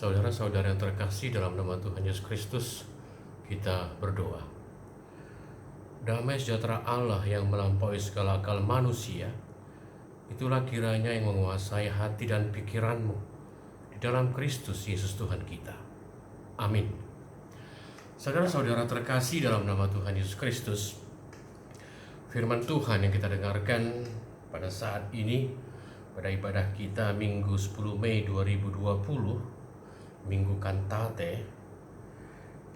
Saudara-saudara yang terkasih dalam nama Tuhan Yesus Kristus, kita berdoa. Damai sejahtera Allah yang melampaui segala akal manusia, itulah kiranya yang menguasai hati dan pikiranmu di dalam Kristus Yesus Tuhan kita. Amin. Saudara-saudara terkasih dalam nama Tuhan Yesus Kristus, firman Tuhan yang kita dengarkan pada saat ini, pada ibadah kita Minggu 10 Mei 2020, Minggu Kantate,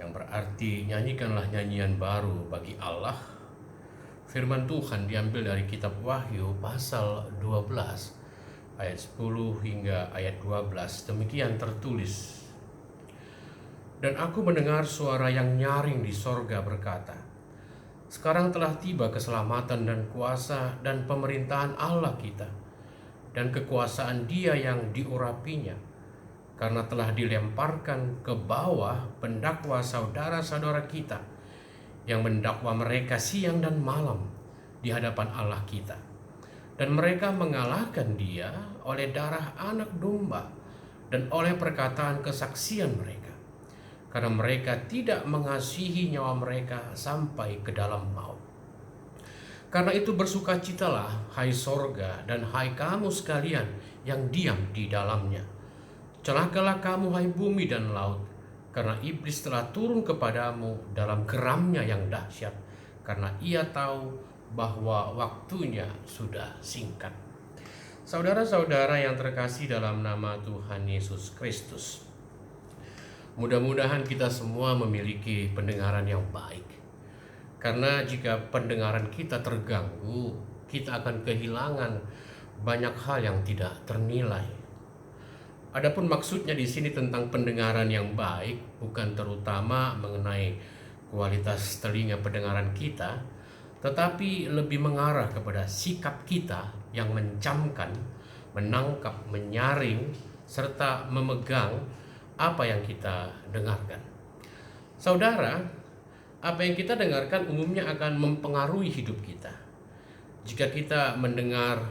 yang berarti nyanyikanlah nyanyian baru bagi Allah. Firman Tuhan diambil dari kitab Wahyu pasal 12 ayat 10 hingga ayat 12. Demikian tertulis. Dan aku mendengar suara yang nyaring di sorga berkata, sekarang telah tiba keselamatan dan kuasa dan pemerintahan Allah kita, dan kekuasaan Dia yang diurapinya, karena telah dilemparkan ke bawah pendakwa saudara-saudara kita yang mendakwa mereka siang dan malam di hadapan Allah kita. Dan mereka mengalahkan Dia oleh darah anak domba dan oleh perkataan kesaksian mereka, karena mereka tidak mengasihi nyawa mereka sampai ke dalam maut. Karena itu bersukacitalah, hai sorga, dan hai kamu sekalian yang diam di dalamnya. Celakalah kamu, hai bumi dan laut, karena iblis telah turun kepadamu dalam geramnya yang dahsyat, karena ia tahu bahwa waktunya sudah singkat. Saudara-saudara yang terkasih dalam nama Tuhan Yesus Kristus, mudah-mudahan kita semua memiliki pendengaran yang baik. Karena jika pendengaran kita terganggu, kita akan kehilangan banyak hal yang tidak ternilai. Adapun maksudnya di sini tentang pendengaran yang baik bukan terutama mengenai kualitas telinga pendengaran kita, tetapi lebih mengarah kepada sikap kita yang mencamkan, menangkap, menyaring, serta memegang apa yang kita dengarkan. Saudara, apa yang kita dengarkan umumnya akan mempengaruhi hidup kita. Jika kita mendengar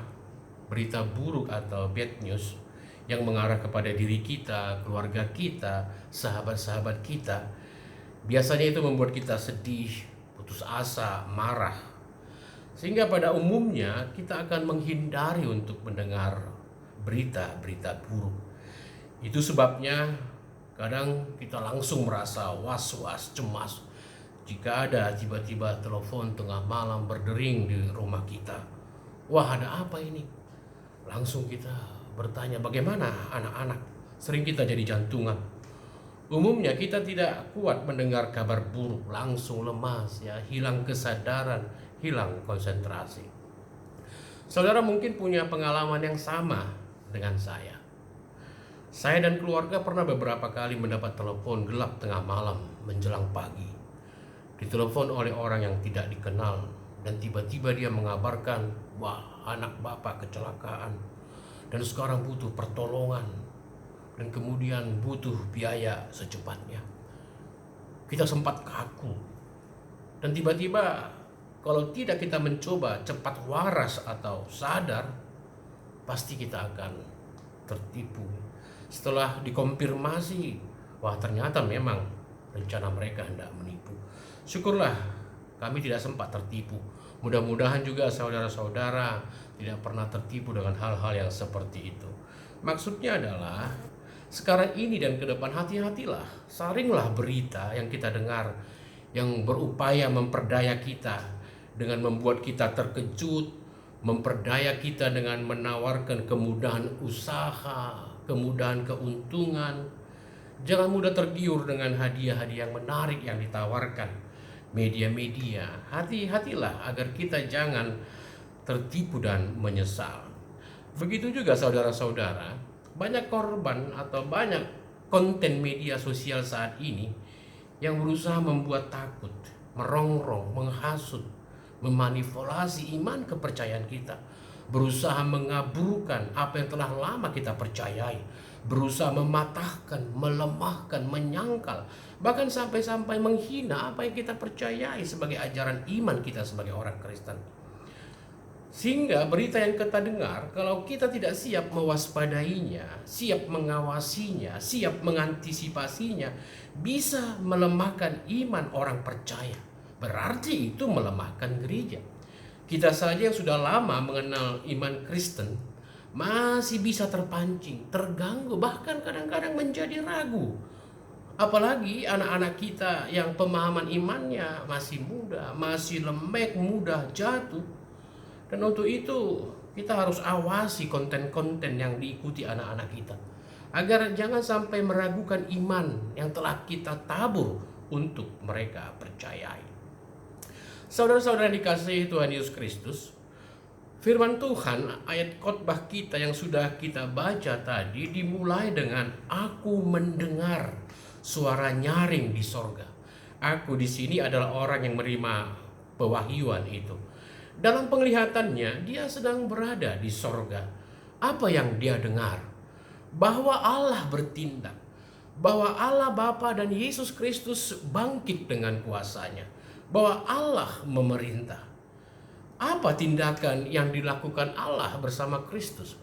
berita buruk atau bad news yang mengarah kepada diri kita, keluarga kita, sahabat-sahabat kita, biasanya itu membuat kita sedih, putus asa, marah. Sehingga pada umumnya kita akan menghindari untuk mendengar berita-berita buruk. Itu sebabnya kadang kita langsung merasa was-was, cemas jika ada tiba-tiba telepon tengah malam berdering di rumah kita. Wah, ada apa ini? Langsung kita bertanya, bagaimana anak-anak? Sering kita jadi jantungan. Umumnya kita tidak kuat mendengar kabar buruk, langsung lemas, hilang kesadaran, hilang konsentrasi. Saudara mungkin punya pengalaman yang sama dengan saya. Saya dan keluarga pernah beberapa kali mendapat telepon gelap tengah malam menjelang pagi. Ditelepon oleh orang yang tidak dikenal, dan tiba-tiba dia mengabarkan, wah, anak bapak kecelakaan dan sekarang butuh pertolongan, dan kemudian butuh biaya secepatnya. Kita sempat kaku, dan tiba-tiba kalau tidak kita mencoba cepat waras atau sadar, pasti kita akan tertipu. Setelah dikonfirmasi, wah, ternyata memang rencana mereka hendak menipu. Syukurlah kami tidak sempat tertipu. Mudah-mudahan juga saudara-saudara tidak pernah tertipu dengan hal-hal yang seperti itu. Maksudnya adalah sekarang ini dan ke depan hati-hatilah, saringlah berita yang kita dengar yang berupaya memperdaya kita dengan membuat kita terkejut, memperdaya kita dengan menawarkan kemudahan usaha, kemudahan keuntungan. Jangan mudah tergiur dengan hadiah-hadiah yang menarik yang ditawarkan media-media. Hati-hatilah agar kita jangan tertipu dan menyesal. Begitu juga saudara-saudara, banyak korban atau banyak konten media sosial saat ini yang berusaha membuat takut, merongrong, menghasut, memanipulasi iman kepercayaan kita, berusaha mengaburkan apa yang telah lama kita percayai, berusaha mematahkan, melemahkan, menyangkal, bahkan sampai-sampai menghina apa yang kita percayai sebagai ajaran iman kita sebagai orang Kristen. Sehingga berita yang kita dengar, kalau kita tidak siap mewaspadainya, siap mengawasinya, siap mengantisipasinya, bisa melemahkan iman orang percaya. Berarti itu melemahkan gereja. Kita saja yang sudah lama mengenal iman Kristen masih bisa terpancing, terganggu, bahkan kadang-kadang menjadi ragu. Apalagi anak-anak kita yang pemahaman imannya masih muda, masih lembek, mudah jatuh. Dan untuk itu kita harus awasi konten-konten yang diikuti anak-anak kita, agar jangan sampai meragukan iman yang telah kita tabur untuk mereka percayai. Saudara-saudara yang dikasihi Tuhan Yesus Kristus, firman Tuhan ayat khotbah kita yang sudah kita baca tadi dimulai dengan aku mendengar suara nyaring di sorga. Aku di sini adalah orang yang menerima pewahyuan itu. Dalam penglihatannya dia sedang berada di sorga. Apa yang dia dengar? Bahwa Allah bertindak, bahwa Allah Bapa dan Yesus Kristus bangkit dengan kuasanya, bahwa Allah memerintah. Apa tindakan yang dilakukan Allah bersama Kristus?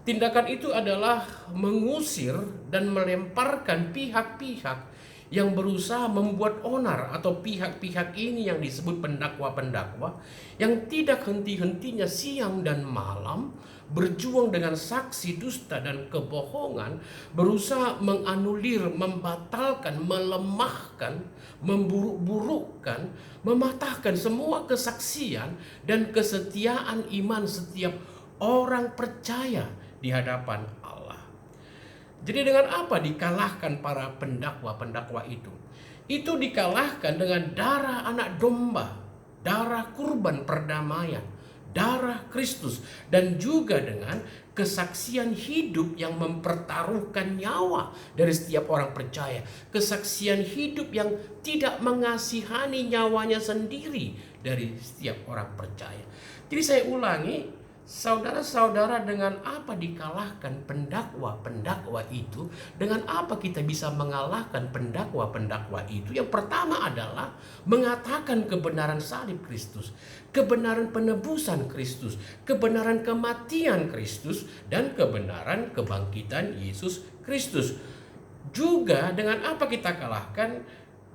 Tindakan itu adalah mengusir dan melemparkan pihak-pihak yang berusaha membuat onar, atau pihak-pihak ini yang disebut pendakwa-pendakwa yang tidak henti-hentinya siang dan malam berjuang dengan saksi dusta dan kebohongan, berusaha menganulir, membatalkan, melemahkan, memburuk-burukkan, mematahkan semua kesaksian dan kesetiaan iman setiap orang percaya di hadapan Allah. Jadi dengan apa dikalahkan para pendakwa-pendakwa itu? Itu dikalahkan dengan darah anak domba, darah kurban perdamaian, darah Kristus, dan juga dengan kesaksian hidup yang mempertaruhkan nyawa dari setiap orang percaya. Kesaksian hidup yang tidak mengasihani nyawanya sendiri dari setiap orang percaya. Jadi saya ulangi, saudara-saudara, dengan apa dikalahkan pendakwa-pendakwa itu? Dengan apa kita bisa mengalahkan pendakwa-pendakwa itu? Yang pertama adalah mengatakan kebenaran salib Kristus, kebenaran penebusan Kristus, kebenaran kematian Kristus, dan kebenaran kebangkitan Yesus Kristus. Juga dengan apa kita kalahkan?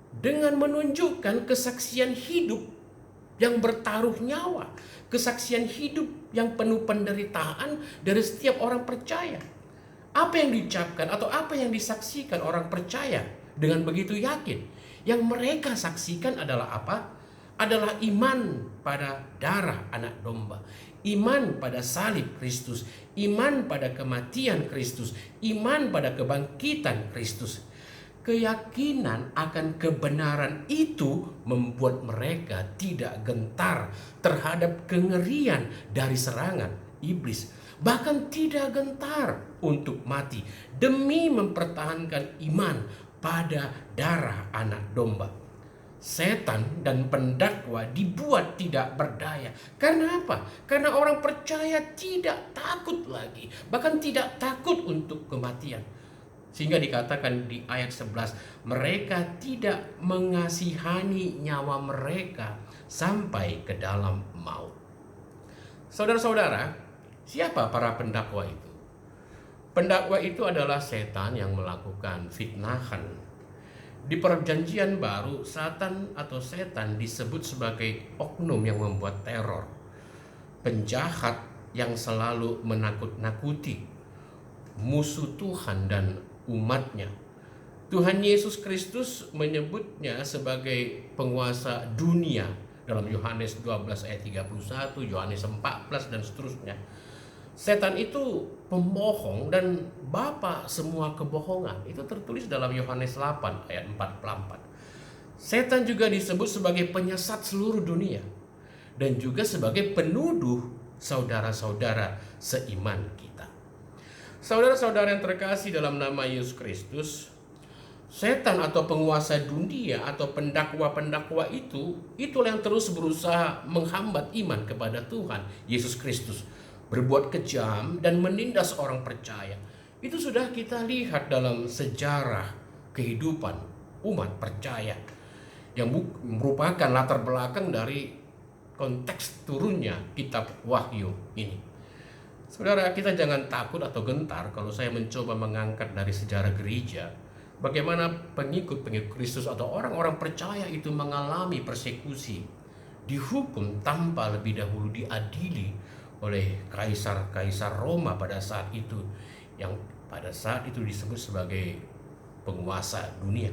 Dengan menunjukkan kesaksian hidup yang bertaruh nyawa, kesaksian hidup yang penuh penderitaan dari setiap orang percaya. Apa yang diucapkan atau apa yang disaksikan orang percaya dengan begitu yakin? Yang mereka saksikan adalah apa? Adalah iman pada darah anak domba, iman pada salib Kristus, iman pada kematian Kristus, iman pada kebangkitan Kristus. Keyakinan akan kebenaran itu membuat mereka tidak gentar terhadap kengerian dari serangan iblis. Bahkan tidak gentar untuk mati demi mempertahankan iman pada darah anak domba. Setan dan pendakwa dibuat tidak berdaya. Karena apa? Karena orang percaya tidak takut lagi, bahkan tidak takut untuk kematian. Sehingga dikatakan di ayat 11, mereka tidak mengasihani nyawa mereka sampai ke dalam maut. Saudara-saudara, siapa para pendakwa itu? Pendakwa itu adalah setan yang melakukan fitnahan. Di perjanjian baru, Satan atau setan disebut sebagai oknum yang membuat teror, penjahat yang selalu menakut-nakuti, musuh Tuhan dan umatnya. Tuhan Yesus Kristus menyebutnya sebagai penguasa dunia dalam Yohanes 12 ayat 31, Yohanes 14 dan seterusnya. Setan itu pembohong dan bapa semua kebohongan. Itu tertulis dalam Yohanes 8 ayat 44. Setan juga disebut sebagai penyesat seluruh dunia dan juga sebagai penuduh saudara-saudara seiman kita. Saudara-saudara yang terkasih dalam nama Yesus Kristus, setan atau penguasa dunia atau pendakwa-pendakwa itu, itulah yang terus berusaha menghambat iman kepada Tuhan Yesus Kristus, berbuat kejam dan menindas orang percaya. Itu sudah kita lihat dalam sejarah kehidupan umat percaya yang merupakan latar belakang dari konteks turunnya kitab Wahyu ini. Saudara, kita jangan takut atau gentar kalau saya mencoba mengangkat dari sejarah gereja bagaimana pengikut-pengikut Kristus atau orang-orang percaya itu mengalami persekusi, dihukum tanpa lebih dahulu diadili oleh kaisar-kaisar Roma pada saat itu, yang pada saat itu disebut sebagai penguasa dunia.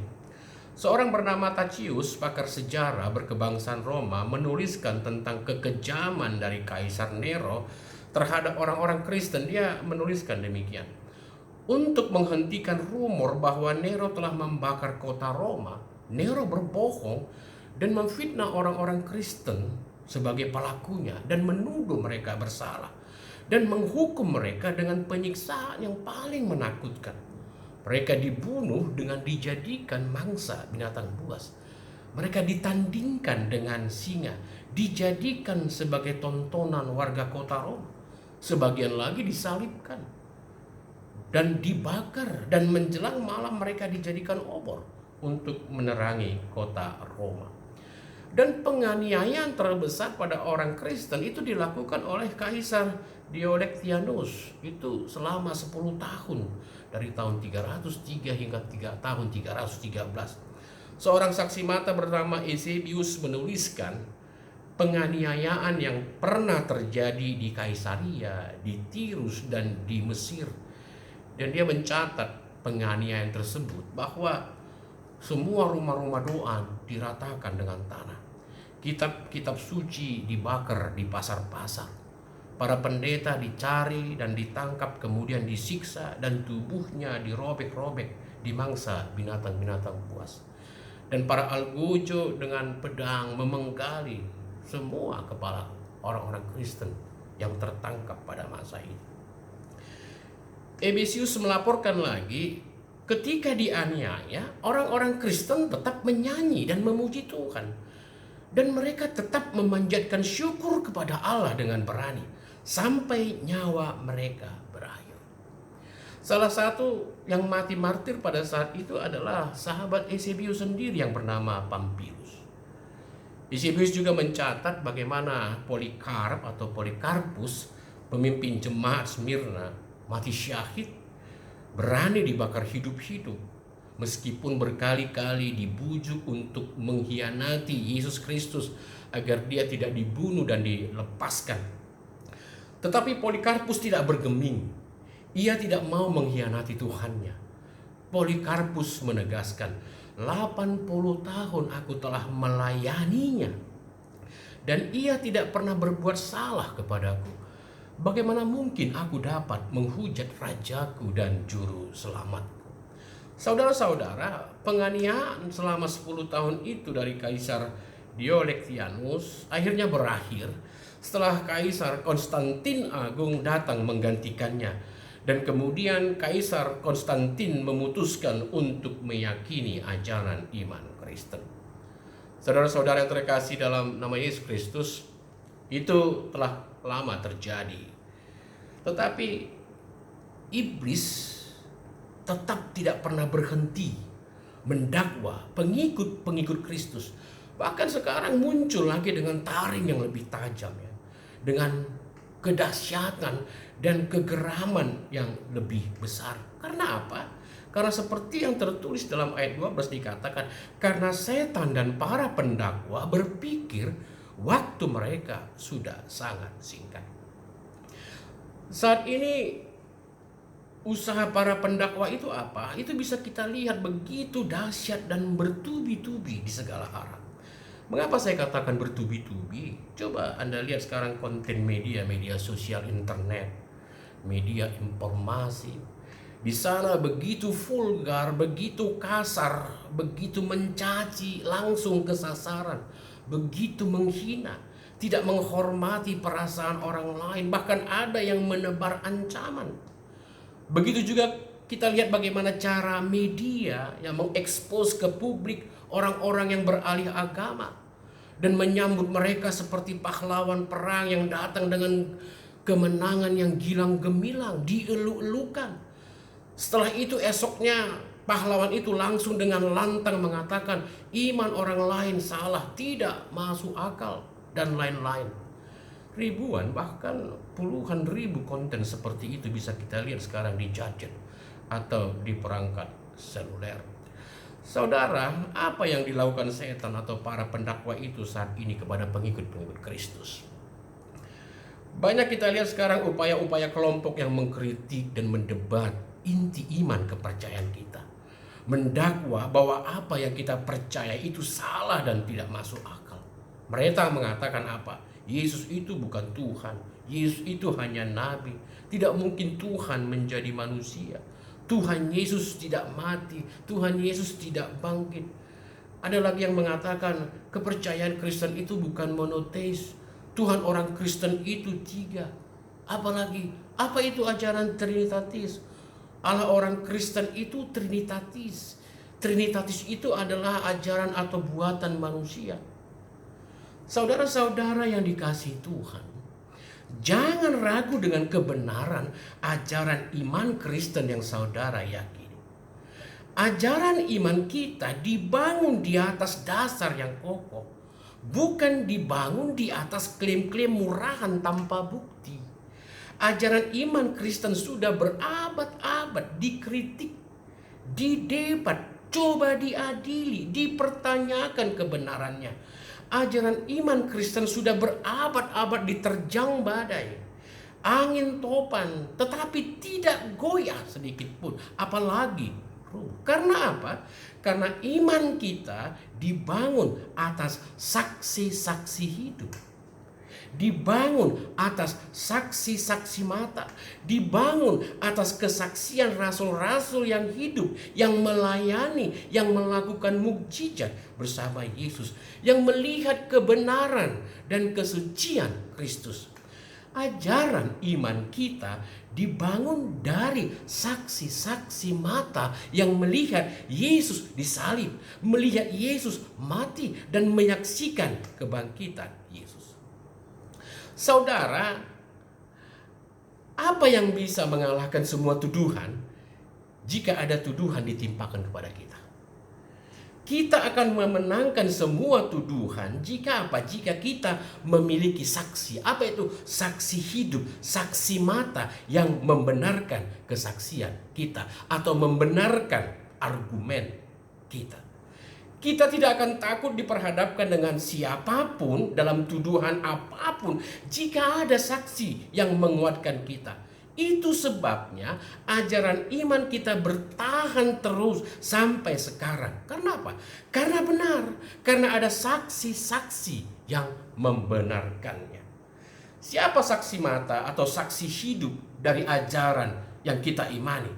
Seorang bernama Tacius, pakar sejarah berkebangsaan Roma, menuliskan tentang kekejaman dari Kaisar Nero terhadap orang-orang Kristen. Dia menuliskan demikian: untuk menghentikan rumor bahwa Nero telah membakar kota Roma, Nero berbohong dan memfitnah orang-orang Kristen sebagai pelakunya dan menuduh mereka bersalah dan menghukum mereka dengan penyiksaan yang paling menakutkan. Mereka dibunuh dengan dijadikan mangsa binatang buas. Mereka ditandingkan dengan singa, dijadikan sebagai tontonan warga kota Roma. Sebagian lagi disalibkan dan dibakar, dan menjelang malam mereka dijadikan obor untuk menerangi kota Roma. Dan penganiayaan terbesar pada orang Kristen itu dilakukan oleh Kaisar Diocletianus itu selama 10 tahun, dari tahun 303 hingga tahun 313. Seorang saksi mata bernama Eusebius menuliskan penganiayaan yang pernah terjadi di Kaisaria, di Tirus, dan di Mesir. Dan dia mencatat penganiayaan tersebut bahwa semua rumah-rumah doa diratakan dengan tanah. Kitab-kitab suci dibakar di pasar-pasar. Para pendeta dicari dan ditangkap, kemudian disiksa, dan tubuhnya dirobek-robek dimangsa binatang-binatang buas. Dan para algojo dengan pedang memenggali semua kepala orang-orang Kristen yang tertangkap pada masa itu. Eusebius melaporkan lagi, ketika dianiaya, orang-orang Kristen tetap menyanyi dan memuji Tuhan. Dan mereka tetap memanjatkan syukur kepada Allah dengan berani sampai nyawa mereka berakhir. Salah satu yang mati martir pada saat itu adalah sahabat Eusebius sendiri yang bernama Pampilus. Eusebius juga mencatat bagaimana Polikarp atau Polikarpus, pemimpin jemaat Smyrna, mati syahid, berani dibakar hidup-hidup, meskipun berkali-kali dibujuk untuk mengkhianati Yesus Kristus agar dia tidak dibunuh dan dilepaskan. Tetapi Polikarpus tidak bergeming. Ia tidak mau mengkhianati Tuhannya. Polikarpus menegaskan, 80 tahun aku telah melayaninya, dan ia tidak pernah berbuat salah kepadaku. Bagaimana mungkin aku dapat menghujat rajaku dan juru selamatku? Saudara-saudara, penganiayaan selama 10 tahun itu dari Kaisar Diocletianus akhirnya berakhir setelah Kaisar Konstantin Agung datang menggantikannya, dan kemudian Kaisar Konstantin memutuskan untuk meyakini ajaran iman Kristen. Saudara-saudara yang terkasih dalam nama Yesus Kristus, itu telah lama terjadi. Tetapi iblis tetap tidak pernah berhenti mendakwa pengikut-pengikut Kristus. Bahkan sekarang muncul lagi dengan taring yang lebih tajam, ya, dengan kedahsyatan dan kegeraman yang lebih besar. Karena apa? Karena seperti yang tertulis dalam ayat 12 dikatakan, karena setan dan para pendakwa berpikir waktu mereka sudah sangat singkat. Saat ini usaha para pendakwa itu apa? Itu bisa kita lihat begitu dahsyat dan bertubi-tubi di segala arah. Mengapa saya katakan bertubi-tubi? Coba Anda lihat sekarang konten media sosial, internet, media informasi. Di sana begitu vulgar, begitu kasar, begitu mencaci, langsung ke sasaran, begitu menghina, tidak menghormati perasaan orang lain, bahkan ada yang menebar ancaman. Begitu juga kita lihat bagaimana cara media yang mengekspos ke publik orang-orang yang beralih agama dan menyambut mereka seperti pahlawan perang yang datang dengan kemenangan yang gilang gemilang, dielu-elukan. Setelah itu esoknya pahlawan itu langsung dengan lantang mengatakan iman orang lain salah, tidak masuk akal. dan lain-lain. Ribuan, bahkan puluhan ribu konten seperti itu bisa kita lihat sekarang di gadget atau di perangkat seluler. Saudara, apa yang dilakukan setan atau para pendakwa itu saat ini kepada pengikut-pengikut Kristus? Banyak kita lihat sekarang upaya-upaya kelompok yang mengkritik dan mendebat inti iman kepercayaan kita. Mendakwa bahwa apa yang kita percaya itu salah dan tidak masuk akal. Mereka mengatakan apa? Yesus itu bukan Tuhan. Yesus itu hanya nabi. Tidak mungkin Tuhan menjadi manusia. Tuhan Yesus tidak mati. Tuhan Yesus tidak bangkit. Ada lagi yang mengatakan kepercayaan Kristen itu bukan monoteis. Tuhan orang Kristen itu 3. Apalagi, apa itu ajaran Trinitatis? Allah orang Kristen itu Trinitatis. Trinitatis itu adalah ajaran atau buatan manusia. Saudara-saudara yang dikasihi Tuhan, jangan ragu dengan kebenaran ajaran iman Kristen yang saudara yakini. Ajaran iman kita dibangun di atas dasar yang kokoh, bukan dibangun di atas klaim-klaim murahan tanpa bukti. Ajaran iman Kristen sudah berabad-abad dikritik, didebat, coba diadili, dipertanyakan kebenarannya. Ajaran iman Kristen sudah berabad-abad diterjang badai, angin topan, tetapi tidak goyah sedikit pun, apalagi rubuh. Karena apa? Karena iman kita dibangun atas saksi-saksi hidup, dibangun atas saksi-saksi mata, dibangun atas kesaksian rasul-rasul yang hidup, yang melayani, yang melakukan mukjizat bersama Yesus, yang melihat kebenaran dan kesucian Kristus. Ajaran iman kita dibangun dari saksi-saksi mata yang melihat Yesus disalib, melihat Yesus mati dan menyaksikan kebangkitan Yesus. Saudara, apa yang bisa mengalahkan semua tuduhan jika ada tuduhan ditimpakan kepada kita? Kita akan memenangkan semua tuduhan jika apa? Jika kita memiliki saksi. Apa itu? Saksi hidup, saksi mata yang membenarkan kesaksian kita atau membenarkan argumen kita. Kita tidak akan takut diperhadapkan dengan siapapun dalam tuduhan apapun jika ada saksi yang menguatkan kita. Itu sebabnya ajaran iman kita bertahan terus sampai sekarang. Karena apa? Karena benar. Karena ada saksi-saksi yang membenarkannya. Siapa saksi mata atau saksi hidup dari ajaran yang kita imani?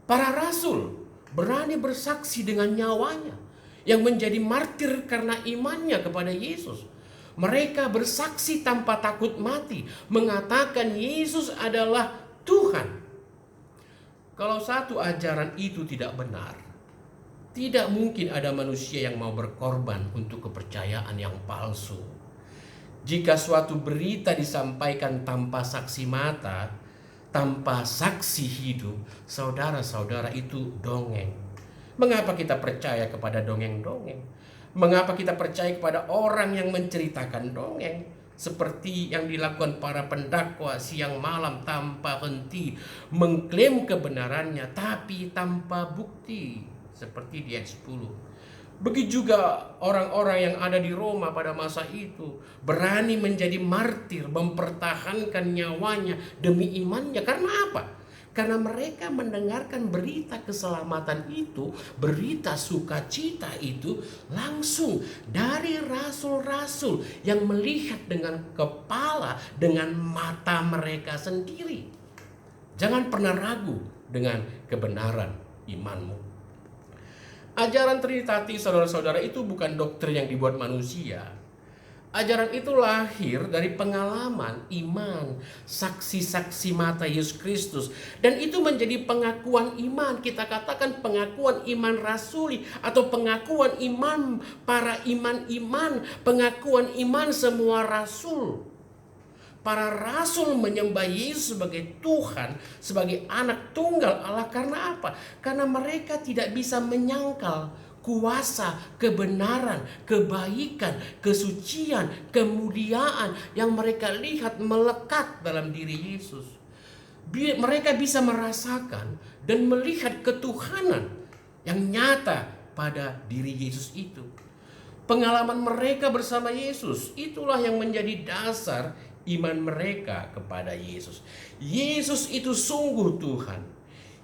Para rasul berani bersaksi dengan nyawanya, yang menjadi martir karena imannya kepada Yesus. Mereka bersaksi tanpa takut mati, mengatakan Yesus adalah Tuhan. Kalau satu ajaran itu tidak benar, tidak mungkin ada manusia yang mau berkorban untuk kepercayaan yang palsu. Jika suatu berita disampaikan tanpa saksi mata, tanpa saksi hidup, saudara-saudara, itu dongeng. Mengapa kita percaya kepada dongeng-dongeng? Mengapa kita percaya kepada orang yang menceritakan dongeng? Seperti yang dilakukan para pendakwa siang malam tanpa henti, mengklaim kebenarannya tapi tanpa bukti. Seperti di ayat 10. Begitu juga orang-orang yang ada di Roma pada masa itu, berani menjadi martir, mempertahankan nyawanya demi imannya. Karena apa? Karena mereka mendengarkan berita keselamatan itu, berita sukacita itu langsung dari rasul-rasul yang melihat dengan kepala, dengan mata mereka sendiri. Jangan pernah ragu dengan kebenaran imanmu. Ajaran Trinitatis, saudara-saudara, itu bukan doktrin yang dibuat manusia. Ajaran itu lahir dari pengalaman, iman, saksi-saksi mata Yesus Kristus. Dan itu menjadi pengakuan iman. Kita katakan pengakuan iman rasuli atau pengakuan iman para iman-iman. Pengakuan iman semua rasul. Para rasul menyembah Yesus sebagai Tuhan, sebagai anak tunggal Allah. Karena apa? Karena mereka tidak bisa menyangkal kuasa, kebenaran, kebaikan, kesucian, kemuliaan yang mereka lihat melekat dalam diri Yesus. Mereka bisa merasakan dan melihat ketuhanan yang nyata pada diri Yesus itu. Pengalaman mereka bersama Yesus itulah yang menjadi dasar iman mereka kepada Yesus. Yesus itu sungguh Tuhan.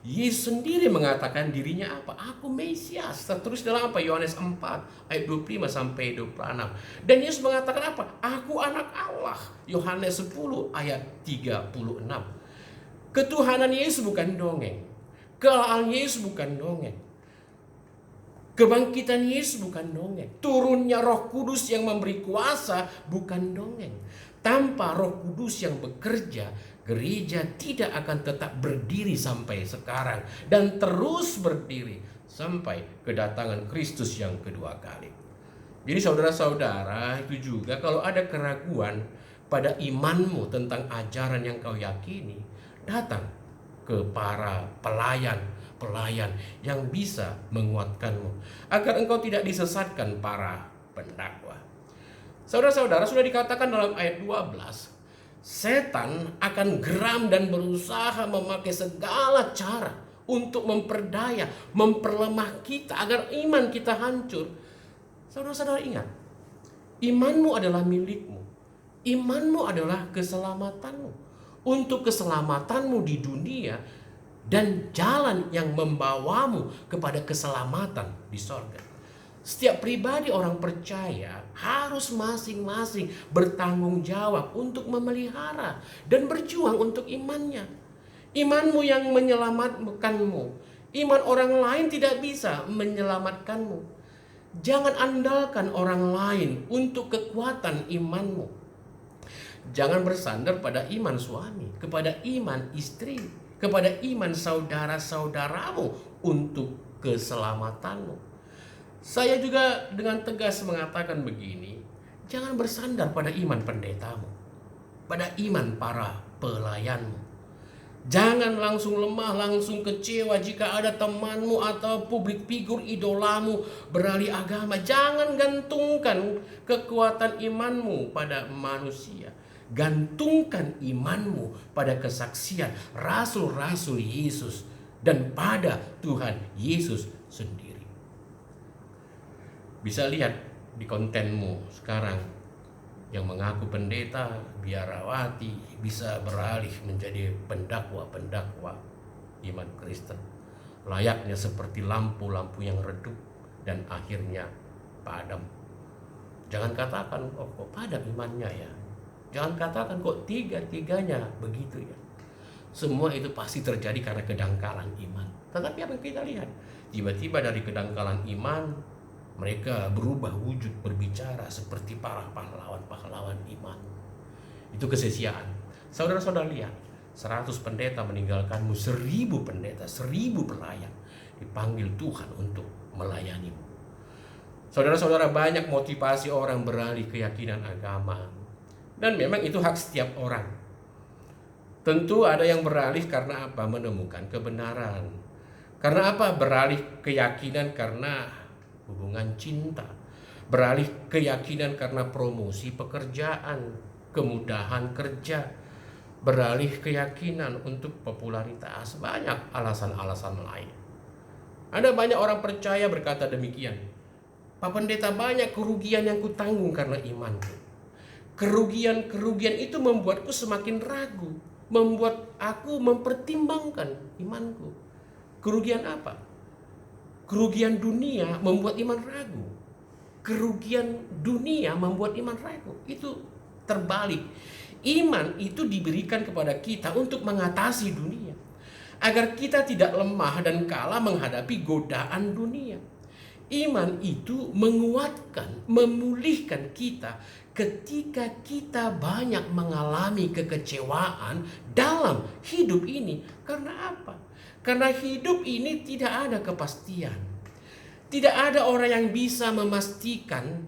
Yesus sendiri mengatakan dirinya apa? Aku Mesias. Tertulis dalam apa? Yohanes 4 ayat 25 sampai 26. Dan Yesus mengatakan apa? Aku anak Allah. Yohanes 10 ayat 36. Ketuhanan Yesus bukan dongeng. Kealahan Yesus bukan dongeng. Kebangkitan Yesus bukan dongeng. Turunnya Roh Kudus yang memberi kuasa bukan dongeng. Tanpa Roh Kudus yang bekerja, gereja tidak akan tetap berdiri sampai sekarang dan terus berdiri sampai kedatangan Kristus yang kedua kali. Jadi saudara-saudara, itu juga kalau ada keraguan pada imanmu tentang ajaran yang kau yakini, datang ke para pelayan yang bisa menguatkanmu agar engkau tidak disesatkan para pendakwa. Saudara-saudara, sudah dikatakan dalam ayat 12, setan akan geram dan berusaha memakai segala cara untuk memperdaya, memperlemah kita agar iman kita hancur. Saudara-saudara ingat, imanmu adalah milikmu. Imanmu adalah keselamatanmu. Untuk keselamatanmu di dunia dan jalan yang membawamu kepada keselamatan di sorga. Setiap pribadi orang percaya harus masing-masing bertanggung jawab untuk memelihara dan berjuang untuk imannya. Imanmu yang menyelamatkanmu. Iman orang lain tidak bisa menyelamatkanmu. Jangan andalkan orang lain untuk kekuatan imanmu. Jangan bersandar pada iman suami, kepada iman istri, kepada iman saudara-saudaramu untuk keselamatanmu. Saya juga dengan tegas mengatakan begini, jangan bersandar pada iman pendetamu, pada iman para pelayanmu. Jangan langsung lemah, langsung kecewa jika ada temanmu atau publik figur idolamu beralih agama. Jangan gantungkan kekuatan imanmu pada manusia. Gantungkan imanmu pada kesaksian rasul-rasul Yesus dan pada Tuhan Yesus sendiri. Bisa lihat di kontenmu sekarang yang mengaku pendeta, biarawati bisa beralih menjadi pendakwa iman Kristen. Layaknya seperti lampu-lampu yang redup dan akhirnya padam. Jangan katakan kok padam imannya ya. Jangan katakan kok tiga-tiganya begitu ya. Semua itu pasti terjadi karena kedangkalan iman. Tetapi apa yang kita lihat? Tiba-tiba dari kedangkalan iman, mereka berubah wujud berbicara seperti para pahlawan-pahlawan iman. Itu kesia-siaan. Saudara-saudara lihat, 100 pendeta meninggalkanmu, 1000 pendeta, 1000 pelayan dipanggil Tuhan untuk melayanimu. Saudara-saudara, banyak motivasi orang beralih keyakinan agama. Dan memang itu hak setiap orang. Tentu ada yang beralih karena apa? Menemukan kebenaran. Karena apa? Beralih keyakinan karena hubungan cinta. Beralih keyakinan karena promosi pekerjaan, kemudahan kerja. Beralih keyakinan untuk popularitas. Banyak alasan-alasan lain. Ada banyak orang percaya berkata demikian. Pak Pendeta, banyak kerugian yang kutanggung karena imanku. Kerugian-kerugian itu membuatku semakin ragu, membuat aku mempertimbangkan imanku. Kerugian apa? Kerugian dunia membuat iman ragu. Kerugian dunia membuat iman ragu. Itu terbalik. Iman itu diberikan kepada kita untuk mengatasi dunia, agar kita tidak lemah dan kalah menghadapi godaan dunia. Iman itu menguatkan, memulihkan kita ketika kita banyak mengalami kekecewaan dalam hidup ini. Karena apa? Karena hidup ini tidak ada kepastian. Tidak ada orang yang bisa memastikan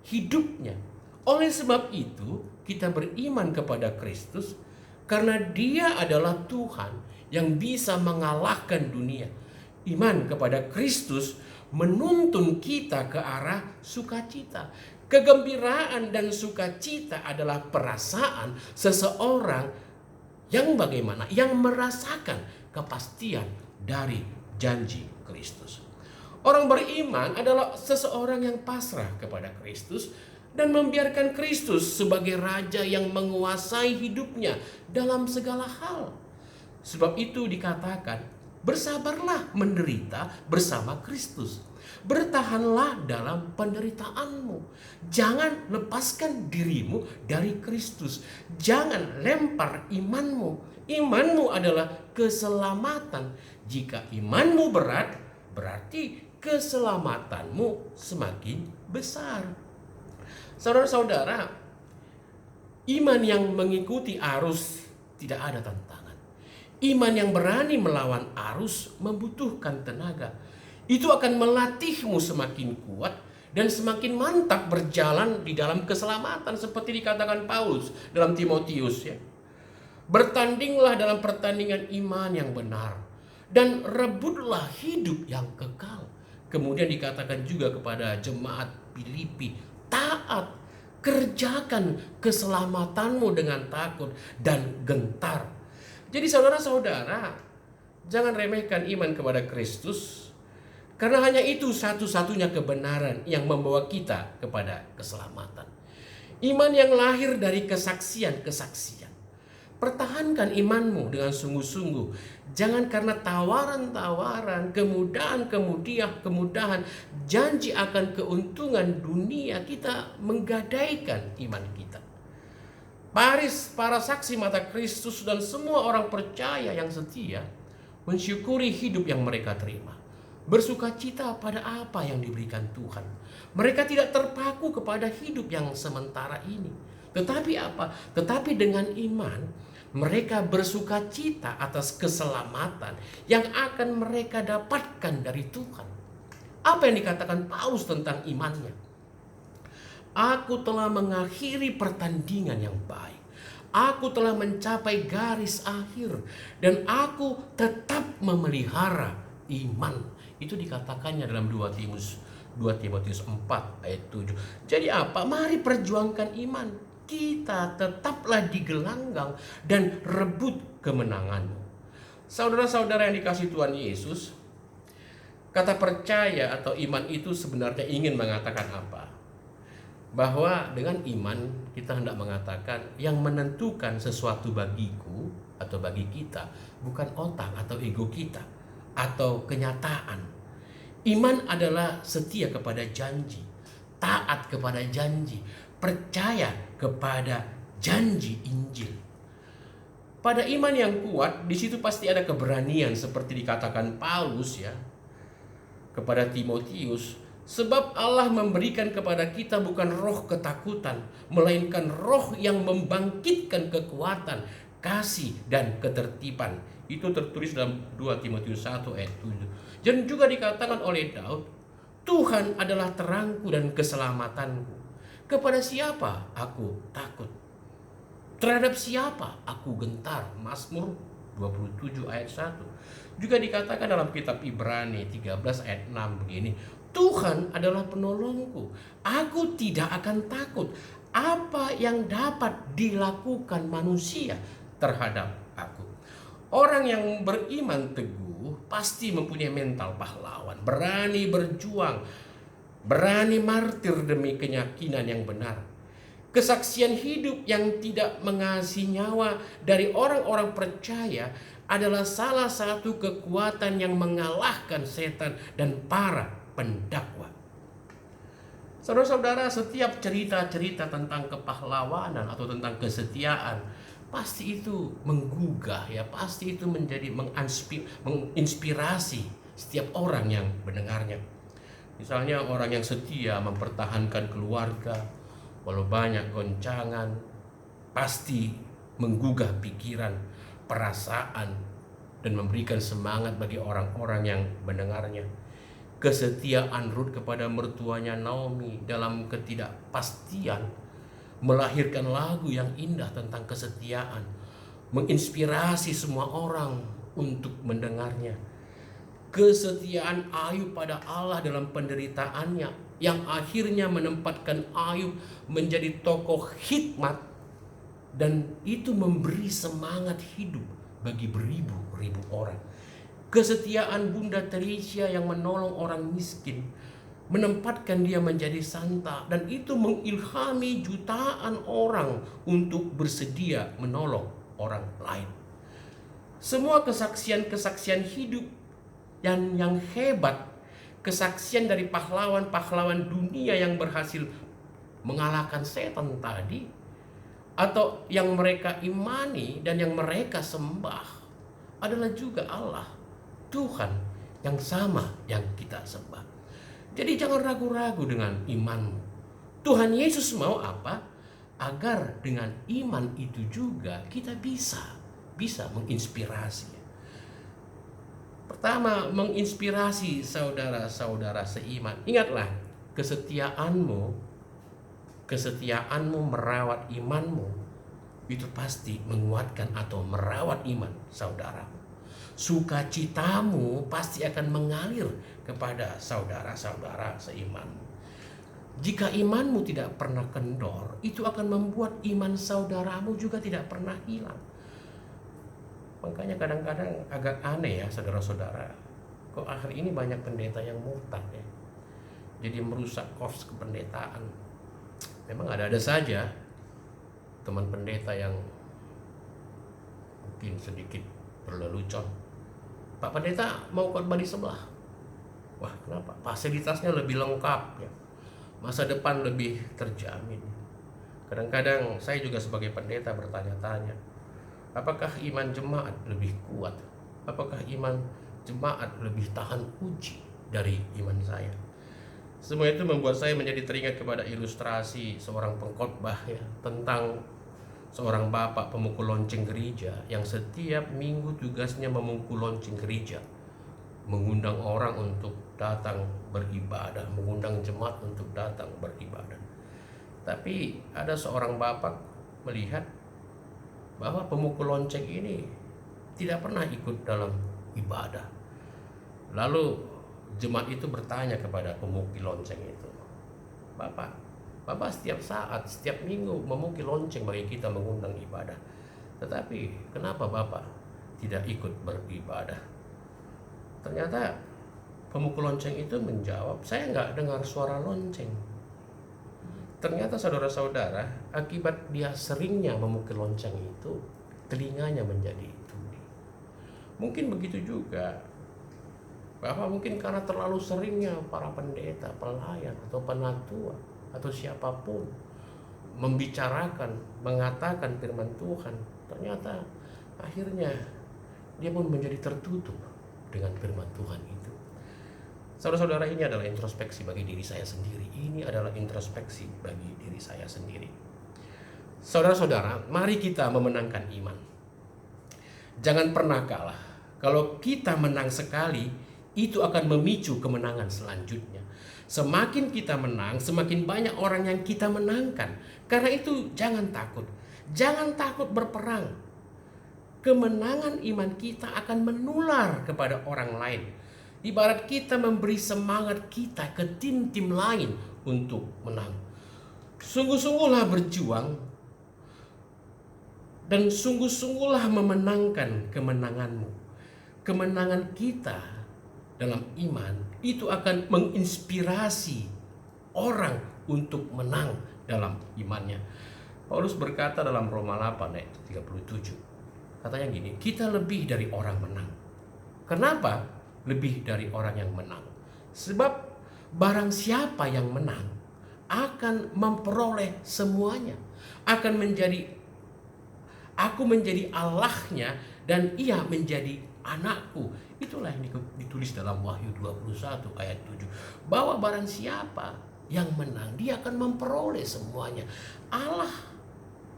hidupnya. Oleh sebab itu, kita beriman kepada Kristus karena Dia adalah Tuhan yang bisa mengalahkan dunia. Iman kepada Kristus menuntun kita ke arah sukacita. Kegembiraan dan sukacita adalah perasaan seseorang yang bagaimana? Yang merasakan kepastian dari janji Kristus. Orang beriman adalah seseorang yang pasrah kepada Kristus dan membiarkan Kristus sebagai raja yang menguasai hidupnya dalam segala hal. Sebab itu dikatakan, bersabarlah menderita bersama Kristus. Bertahanlah dalam penderitaanmu. Jangan lepaskan dirimu dari Kristus. Jangan lempar imanmu. Imanmu adalah keselamatan. Jika imanmu berat, berarti keselamatanmu semakin besar. Saudara-saudara, iman yang mengikuti arus tidak ada tantangan. Iman yang berani melawan arus membutuhkan tenaga. Itu akan melatihmu semakin kuat dan semakin mantap berjalan di dalam keselamatan, seperti dikatakan Paulus dalam Timotius ya. Bertandinglah dalam pertandingan iman yang benar dan rebutlah hidup yang kekal. Kemudian dikatakan juga kepada jemaat Filipi, taat, kerjakan keselamatanmu dengan takut dan gentar. Jadi saudara-saudara, jangan remehkan iman kepada Kristus, karena hanya itu satu-satunya kebenaran yang membawa kita kepada keselamatan. Iman yang lahir dari kesaksian-kesaksian. Pertahankan imanmu dengan sungguh-sungguh. Jangan karena tawaran-tawaran, kemudahan, janji akan keuntungan dunia kita menggadaikan iman kita. Para saksi mata Kristus dan semua orang percaya yang setia mensyukuri hidup yang mereka terima. Bersukacita pada apa yang diberikan Tuhan. Mereka tidak terpaku kepada hidup yang sementara ini. Tetapi apa? Tetapi dengan iman mereka bersukacita atas keselamatan yang akan mereka dapatkan dari Tuhan. Apa yang dikatakan Paulus tentang imannya? Aku telah mengakhiri pertandingan yang baik. Aku telah mencapai garis akhir dan aku tetap memelihara iman. Itu dikatakannya dalam 2 Timotius 4 ayat 7. Jadi apa? Mari perjuangkan iman. Kita tetaplah digelanggang dan rebut kemenanganmu. Saudara-saudara yang dikasihi Tuhan Yesus, kata percaya atau iman itu sebenarnya ingin mengatakan apa? Bahwa dengan iman kita hendak mengatakan yang menentukan sesuatu bagiku atau bagi kita bukan otak atau ego kita atau kenyataan. Iman adalah setia kepada janji, taat kepada janji, percaya kepada janji Injil. Pada iman yang kuat, di situ pasti ada keberanian seperti dikatakan Paulus ya kepada Timotius. Sebab Allah memberikan kepada kita bukan roh ketakutan, melainkan roh yang membangkitkan kekuatan, kasih dan ketertiban. Itu tertulis dalam 2 Timotius 1 ayat 7. Dan juga dikatakan oleh Daud, Tuhan adalah terangku dan keselamatanku. Kepada siapa aku takut? Terhadap siapa aku gentar? Mazmur 27 ayat 1. Juga dikatakan dalam kitab Ibrani 13 ayat 6 begini, Tuhan adalah penolongku, aku tidak akan takut apa yang dapat dilakukan manusia terhadap aku. Orang yang beriman teguh pasti mempunyai mental pahlawan, berani berjuang, berani martir demi keyakinan yang benar. Kesaksian hidup yang tidak mengasihi nyawa dari orang-orang percaya adalah salah satu kekuatan yang mengalahkan setan dan para pendakwa. Saudara-saudara, setiap cerita-cerita tentang kepahlawanan atau tentang kesetiaan pasti itu menggugah ya, pasti itu menjadi menginspirasi setiap orang yang mendengarnya. Misalnya orang yang setia mempertahankan keluarga walau banyak goncangan, pasti menggugah pikiran, perasaan dan memberikan semangat bagi orang-orang yang mendengarnya. Kesetiaan Rut kepada mertuanya Naomi dalam ketidakpastian melahirkan lagu yang indah tentang kesetiaan, menginspirasi semua orang untuk mendengarnya. Kesetiaan Ayub pada Allah dalam penderitaannya yang akhirnya menempatkan Ayub menjadi tokoh hikmat, dan itu memberi semangat hidup bagi beribu-ribu orang. Kesetiaan Bunda Teresia yang menolong orang miskin, menempatkan dia menjadi santa, dan itu mengilhami jutaan orang untuk bersedia menolong orang lain. Semua kesaksian-kesaksian hidup yang hebat, kesaksian dari pahlawan-pahlawan dunia yang berhasil mengalahkan setan tadi, atau yang mereka imani dan yang mereka sembah, adalah juga Allah, Tuhan yang sama yang kita sembah. Jadi jangan ragu-ragu dengan imanmu. Tuhan Yesus mau apa? Agar dengan iman itu juga kita bisa menginspirasi. Pertama, menginspirasi saudara-saudara seiman. Ingatlah, kesetiaanmu merawat imanmu itu pasti menguatkan atau merawat iman saudaramu. Sukacitamu pasti akan mengalir kepada saudara-saudara seimanmu. Jika imanmu tidak pernah kendor, itu akan membuat iman saudaramu juga tidak pernah hilang. Makanya kadang-kadang agak aneh ya saudara-saudara, kok akhir ini banyak pendeta yang murtad ya, jadi merusak kos kependetaan. Memang ada saja teman pendeta yang mungkin sedikit berlelucon. Pak pendeta mau khotbah di sebelah. Wah, kenapa? Fasilitasnya lebih lengkap ya, masa depan lebih terjamin. Kadang-kadang saya juga sebagai pendeta bertanya-tanya, apakah iman jemaat lebih kuat? Apakah iman jemaat lebih tahan uji dari iman saya? Semua itu membuat saya menjadi teringat kepada ilustrasi seorang pengkhotbah ya, tentang seorang bapak pemukul lonceng gereja yang setiap minggu tugasnya memukul lonceng gereja, mengundang orang untuk datang beribadah, mengundang jemaat untuk datang beribadah. Tapi ada seorang bapak melihat bahwa pemukul lonceng ini tidak pernah ikut dalam ibadah. Lalu jemaat itu bertanya kepada pemukul lonceng itu, Bapak setiap saat, setiap minggu memukul lonceng bagi kita mengundang ibadah, tetapi kenapa Bapak tidak ikut beribadah? Ternyata pemukul lonceng itu menjawab, saya nggak dengar suara lonceng. Ternyata saudara-saudara, akibat dia seringnya memukul lonceng itu, telinganya menjadi tuli. Mungkin begitu juga, bahwa mungkin karena terlalu seringnya para pendeta, pelayan, atau penatua, atau siapapun membicarakan, mengatakan firman Tuhan, ternyata akhirnya dia pun menjadi tertutup dengan firman Tuhan itu. Saudara-saudara, ini adalah introspeksi bagi diri saya sendiri. Ini adalah introspeksi bagi diri saya sendiri. Saudara-saudara, mari kita memenangkan iman. Jangan pernah kalah. Kalau kita menang sekali, itu akan memicu kemenangan selanjutnya. Semakin kita menang, semakin banyak orang yang kita menangkan. Karena itu jangan takut. Jangan takut berperang. Kemenangan iman kita akan menular kepada orang lain. Ibarat kita memberi semangat kita ke tim-tim lain untuk menang. Sungguh-sungguhlah berjuang dan sungguh-sungguhlah memenangkan kemenanganmu. Kemenangan kita dalam iman itu akan menginspirasi orang untuk menang dalam imannya. Paulus berkata dalam Roma 8 ayat 37, katanya gini, kita lebih dari orang menang. Kenapa lebih dari orang yang menang? Sebab barang siapa yang menang akan memperoleh semuanya, akan menjadi, aku menjadi Allahnya dan ia menjadi anakku. Itulah yang ditulis dalam Wahyu 21 ayat 7, bahwa barang siapa yang menang, dia akan memperoleh semuanya.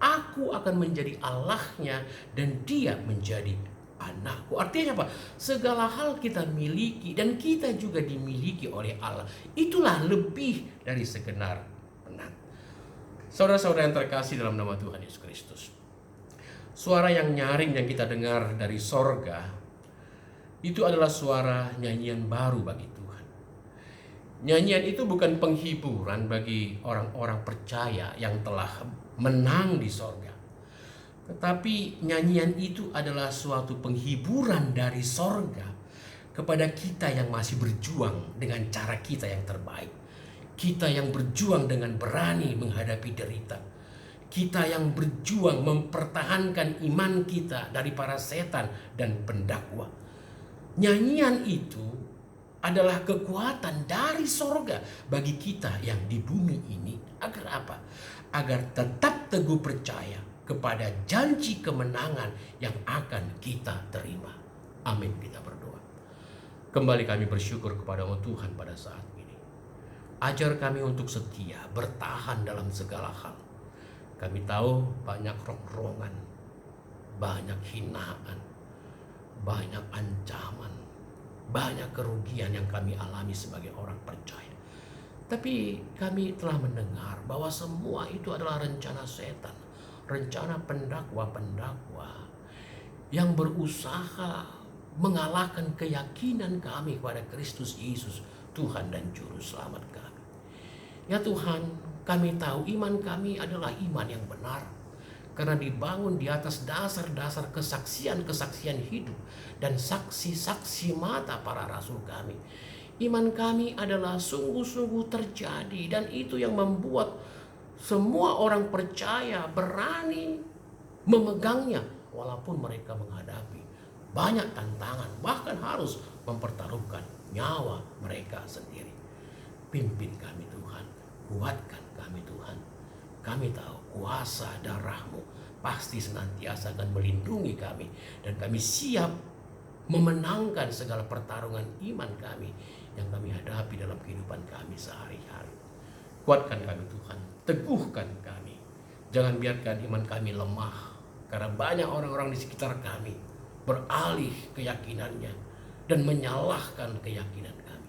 Aku akan menjadi Allahnya dan dia menjadi anakku. Artinya apa? Segala hal kita miliki dan kita juga dimiliki oleh Allah. Itulah lebih dari sekedar menang. Saudara-saudara yang terkasih dalam nama Tuhan Yesus Kristus, suara yang nyaring yang kita dengar dari sorga Itu adalah suara nyanyian baru bagi Tuhan. Nyanyian itu bukan penghiburan bagi orang-orang percaya yang telah menang di sorga. Tetapi nyanyian itu adalah suatu penghiburan dari sorga kepada kita yang masih berjuang dengan cara kita yang terbaik. Kita yang berjuang dengan berani menghadapi derita. Kita yang berjuang mempertahankan iman kita dari para setan dan pendakwa. Nyanyian itu adalah kekuatan dari sorga bagi kita yang di bumi ini. Agar apa? Agar tetap teguh percaya kepada janji kemenangan yang akan kita terima. Amin, kita berdoa. Kembali kami bersyukur kepada-Mu Tuhan pada saat ini. Ajar kami untuk setia, bertahan dalam segala hal. Kami tahu banyak rongrongan, banyak hinaan, banyak ancaman, banyak kerugian yang kami alami sebagai orang percaya. Tapi kami telah mendengar bahwa semua itu adalah rencana setan, rencana pendakwa-pendakwa yang berusaha mengalahkan keyakinan kami kepada Kristus Yesus, Tuhan dan Juru Selamat kami. Ya Tuhan, kami tahu iman kami adalah iman yang benar, karena dibangun di atas dasar-dasar kesaksian-kesaksian hidup dan saksi-saksi mata para rasul kami. Iman kami adalah sungguh-sungguh terjadi, dan itu yang membuat semua orang percaya berani memegangnya walaupun mereka menghadapi banyak tantangan, bahkan harus mempertaruhkan nyawa mereka sendiri. Pimpin kami Tuhan, kuatkan kami Tuhan. Kami tahu kuasa darah-Mu pasti senantiasa akan melindungi kami, dan kami siap memenangkan segala pertarungan iman kami yang kami hadapi dalam kehidupan kami sehari-hari. Kuatkan kami Tuhan, teguhkan kami. Jangan biarkan iman kami lemah, karena banyak orang-orang di sekitar kami beralih keyakinannya dan menyalahkan keyakinan kami.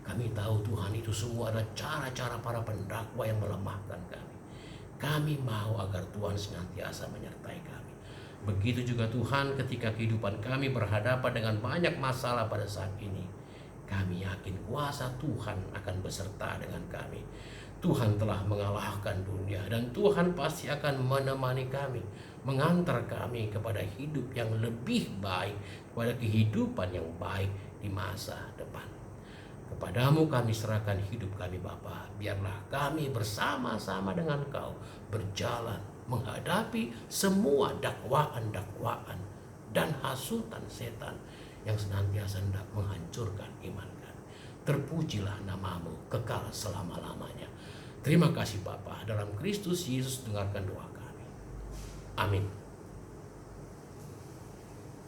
Kami tahu Tuhan, itu semua adalah cara-cara para pendakwa yang melemahkan kami. Kami mau agar Tuhan senantiasa menyertai kami. Begitu juga Tuhan, ketika kehidupan kami berhadapan dengan banyak masalah pada saat ini, kami yakin kuasa Tuhan akan beserta dengan kami. Tuhan telah mengalahkan dunia, dan Tuhan pasti akan menemani kami, mengantar kami kepada hidup yang lebih baik, kepada kehidupan yang baik di masa depan. Kepada-Mu kami serahkan hidup kami Bapa. Biarlah kami bersama-sama dengan Kau berjalan menghadapi semua dakwaan-dakwaan dan hasutan setan yang senantiasa hendak menghancurkan iman kami. Terpujilah nama-Mu kekal selama-lamanya. Terima kasih Bapa, dalam Kristus Yesus dengarkan doa kami. Amin.